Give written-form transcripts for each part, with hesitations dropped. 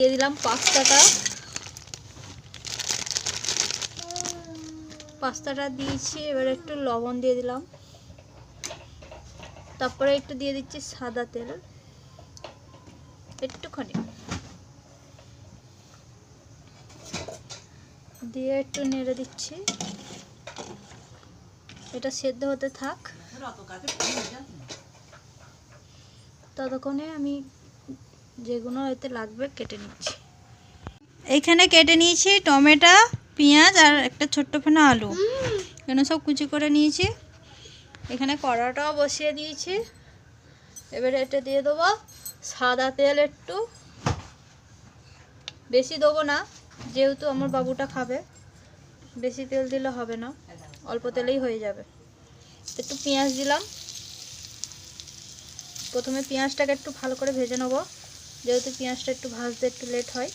দিয়ে দিলাম পাস্তাটা দিয়েছি। এবার একটু লবণ দিয়ে দিলাম, তারপরে একটু দিয়ে দিচ্ছি সাদা তেল একটুখানি, দিয়ে একটু নেড়ে দিচ্ছি। এটা সেদ্ধ হতে থাক, ততক্ষণে আমি যেগুলো এতে লাগবে কেটে নিচ্ছি। এইখানে কেটে নিয়েছি টমেটো, পেঁয়াজ আর একটা ছোট্ট ফেনা আলু, এখানে সব কুচি করে নিয়েছি। এখানে কড়াটাও বসিয়ে দিয়েছি। এবারে এটা দিয়ে দেবো সাদা তেল, একটু বেশি দেবো না, যেহেতু আমার বাবুটা খাবে, বেশি তেল দিলে হবে না, অল্প তেলেই হয়ে যাবে। একটু পেঁয়াজ দিলাম, প্রথমে পেঁয়াজটাকে একটু ভালো করে ভেজে নেব, যেহেতু পেঁয়াজটা একটু ভাজতে একটু লেট হয়।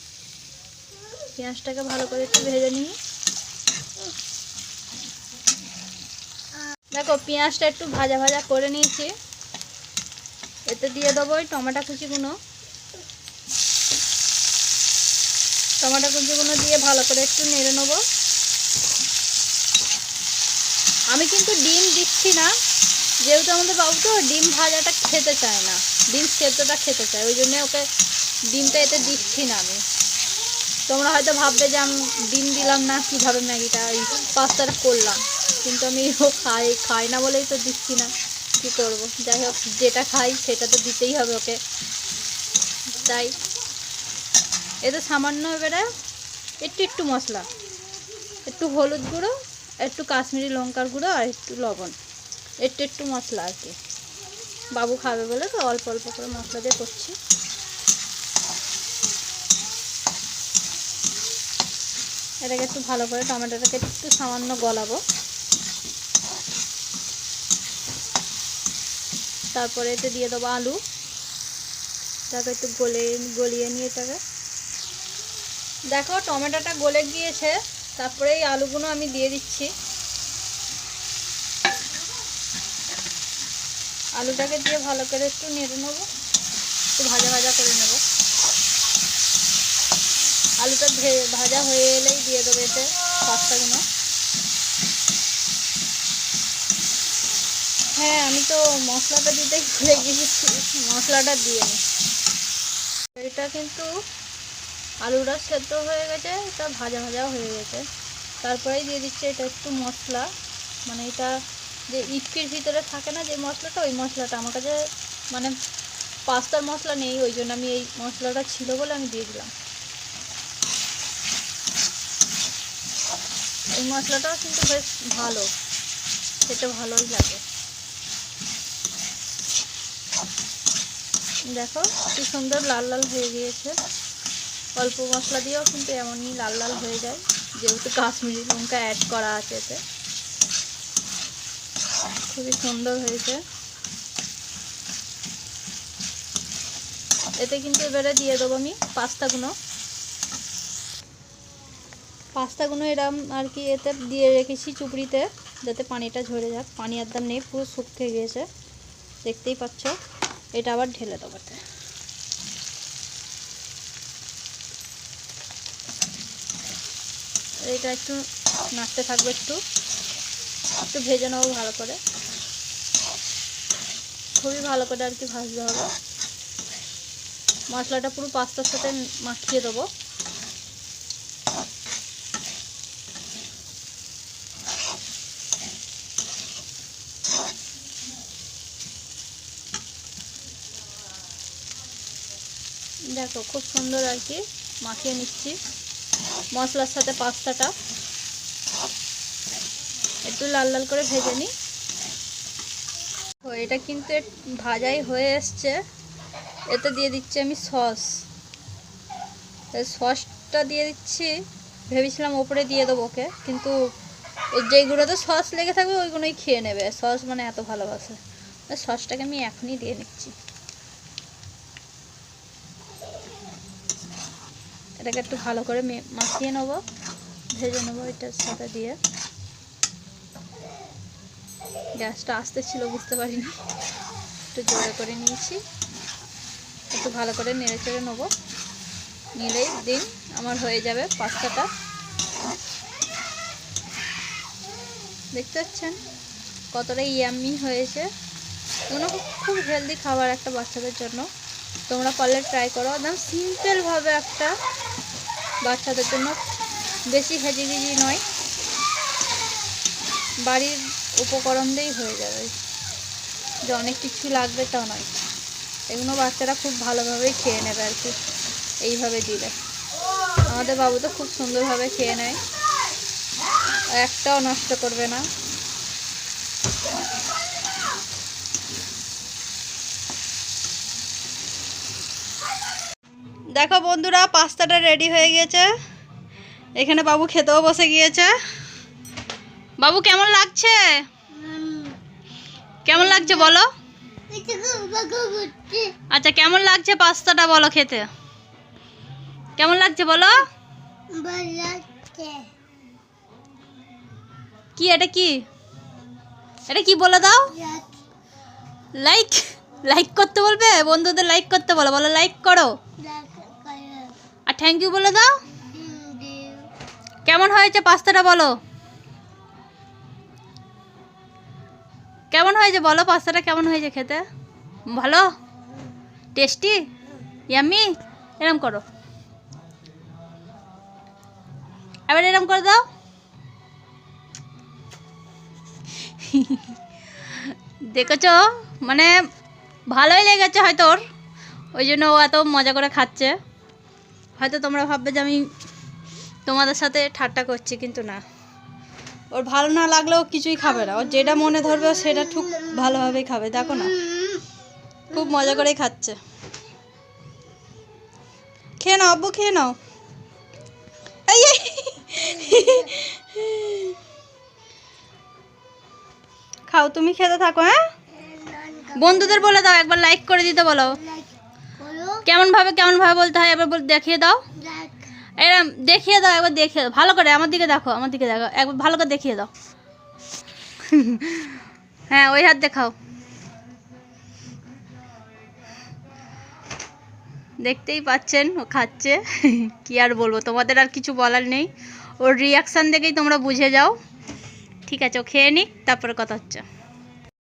পেঁয়াজটাকে ভালো করে একটু ভেজে নিই। দেখো পেঁয়াজটা একটু ভাজা ভাজা করে নিয়েছি। এতে দিয়ে দেবো ওই টমেটো কুচিগুলো দিয়ে ভালো করে একটু নেড়ে নেব। আমি কিন্তু ডিম দিচ্ছি না, যেহেতু আমাদের বাবু তো ডিম ভাজাটা খেতে চায় না, ডিম সেদ্ধটা খেতে চায়, ওই জন্য ওকে ডিমটা এতে দিচ্ছি না আমি। তোমরা হয়তো ভাববে যে আমি ডিম দিলাম না, কীভাবে ম্যাগিটা এই পাস্তাটা করলাম, কিন্তু আমি ও খাই না বলেই তো দিচ্ছি না, কী করব। যাই হোক, যেটা খাই সেটা তো দিতেই হবে ওকে। তাই এতে সামান্য এবারে একটু মশলা, একটু হলুদ গুঁড়ো, একটু কাশ্মীরি লঙ্কার গুঁড়ো আর একটু লবণ, একটু মশলা আর কি, বাবু খাবে বলে তো অল্প অল্প করে মশলা দিয়ে করছি। এটাকে একটু ভালো করে টমেটোটাকে একটু সামান্য গলাবো, তারপরে এতে দিয়ে দেবো আলু, তাকে একটু গলিয়ে নিয়ে এটাকে। দেখো টমেটোটা গলে গিয়েছে, তারপরে এই আলুগুলো আমি দিয়ে দিচ্ছি। আলুটাকে দিয়ে ভালো করে একটু নেড়ে নেবো, একটু ভাজা ভাজা করে নেব। আলুটা ভাজা হয়ে এলেই দিয়ে দেবো এতে পাস্তাগুলো। হ্যাঁ, আমি তো মশলাটা দিতে ভুলে গিয়েছি, মশলাটা দিয়ে নিই। এটা কিন্তু আলুটা সেদ্ধ হয়ে গেছে, এটা ভাজা ভাজা হয়ে গেছে। তারপরেই দিয়ে দিচ্ছে এটা একটু মশলা, মানে এটা যে ইপকির ভিতরে থাকে না যে মশলাটা, ওই মশলাটা আমার কাছে মানে পাস্তার মশলা নেই, ওই জন্য আমি এই মশলাটা ছিল বলে আমি দিয়ে দিলাম। এই মশলাটাও কিন্তু বেশ ভালো, খেতে ভালোই লাগে। দেখো কি সুন্দর লাল লাল হয়ে গিয়েছে। অল্প মশলা দিয়েও কিন্তু এমনই লাল লাল হয়ে যায়, যেহেতু কাশ্মীরি লঙ্কা অ্যাড করা আছে এতে। খুবই সুন্দর হয়েছে। এতে কিন্তু এবারে দিয়ে দেবো আমি পাস্তাগুলো এরম আর কি এতে দিয়ে রেখেছি চুপড়িতে, যাতে পানিটা ঝরে যাক। পানি একদম নেই, পুরো শুকিয়ে গিয়েছে, দেখতেই পাচ্ছ। এটা আবার ঢেলে দেবো। এটা একটু নাড়তে থাকবে, একটু ভেজে নেবো ভালো করে, খুবই ভালো করে আর কি ভাজতে হবে। মশলাটা পুরো পাস্তার সাথে মাখিয়ে দেবো। দেখো খুব সুন্দর আর কি মাখিয়ে নিচ্ছি মশলার সাথে পাস্তাটা। একটু লাল লাল করে ভেজে নিই। তো এটা কিন্তু ভাজাই হয়ে এসছে। এতে দিয়ে দিচ্ছি আমি সসটা দিয়ে দিচ্ছি। ভেবেছিলাম ওপরে দিয়ে দেবো ওকে, কিন্তু যেইগুলোতে সস লেগে থাকবে ওইগুলোই খেয়ে নেবে, সস মানে এত ভালোবাসে। সসটাকে আমি এখনই দিয়ে নিচ্ছি। এটাকে একটু ভালো করে মাখিয়ে নেবো, ভেজে নেবো এটার সাথে দিয়ে। গ্যাসটা আস্তে ছিল বুঝতে পারিনি, একটু জোরে করে নিয়েছি। একটু ভালো করে নেড়ে চেড়ে নেবো। নিলেই দিন আমার হয়ে যাবে পাস্তাটা। দেখতে পাচ্ছেন কতটা ইয়াম্মি হয়েছে। এগুলো খুব হেলদি খাবার একটা বাচ্চাদের জন্য, তোমরা পারলে ট্রাই করো। একদম সিম্পলভাবে একটা বাচ্চাদের জন্য, বেশি হেজিগিজি নয়, বাড়ির উপকরণ দিয়েই হয়ে যাবে, যে অনেক কিছু লাগবে তা নয়। এগুলো বাচ্চারা খুব ভালোভাবেই খেয়ে নেবে আর কি, এইভাবে দিলে। আমাদের বাবু তো খুব সুন্দরভাবে খেয়ে নেয়, একটাও নষ্ট করবে না। দেখো বন্ধুরা, পাস্তাটা রেডি হয়ে গিয়েছে। এখানে বাবু খেতেও বসে গিয়েছে। বাবু কেমন লাগছে? কেমন লাগছে বলো? আচ্ছা কেমন লাগছে পাস্তাটা বলো খেতে? কেমন লাগছে বলো? কি এটা কি? এটা কি বলে দাও? লাইক, লাইক করতে বলবে, বন্ধুদের লাইক করতে বলো, বলো লাইক করো। আর থ্যাংক ইউ বলে দাও। কেমন হয়েছে পাস্তাটা বলো? কেমন হয়েছে বলো? পাস্তাটা কেমন হয়েছে খেতে? ভালো, টেস্টি, ইয়াম্মি। এরম করো, এবার এরম করে দাও। দেখেছো, মানে ভালোই লেগেছে হয়তো ওর, ওই জন্য ও এত মজা করে খাচ্ছে। হয়তো তোমরা ভাববে যে আমি তোমাদের সাথে ঠাট্টা করছি, কিন্তু না, ওর ভালো না লাগলেও কিছুই খাবে না। ওর যেটা মনে ধরবে সেটা খুব ভালোভাবেই খাবে। দেখো না, খুব মজা করেই খাচ্ছে। খেয়ে নাও আব্বু, খেয়ে নাও। খাও, তুমি খেতে থাকো। হ্যাঁ, বন্ধুদের বলে দাও, একবার লাইক করে দিতে বলো। কেমন ভাবে বলতে হয় একবার দেখিয়ে দাও। এরম দেখিয়ে দাও, একবার দেখিয়ে দাও ভালো করে। আমার দিকে দেখো, আমার দিকে দেখো, একবার ভালো করে দেখিয়ে দাও। হ্যাঁ, ওই হাত দেখাও। দেখতেই পাচ্ছেন ও খাচ্ছে। কি আর বলবো, তোমাদের আর কিছু বলার নেই। ওর রিয়াকশান দেখেই তোমরা বুঝে যাও। ঠিক আছে, ও খেয়ে নিক, তারপরে কথা হচ্ছে।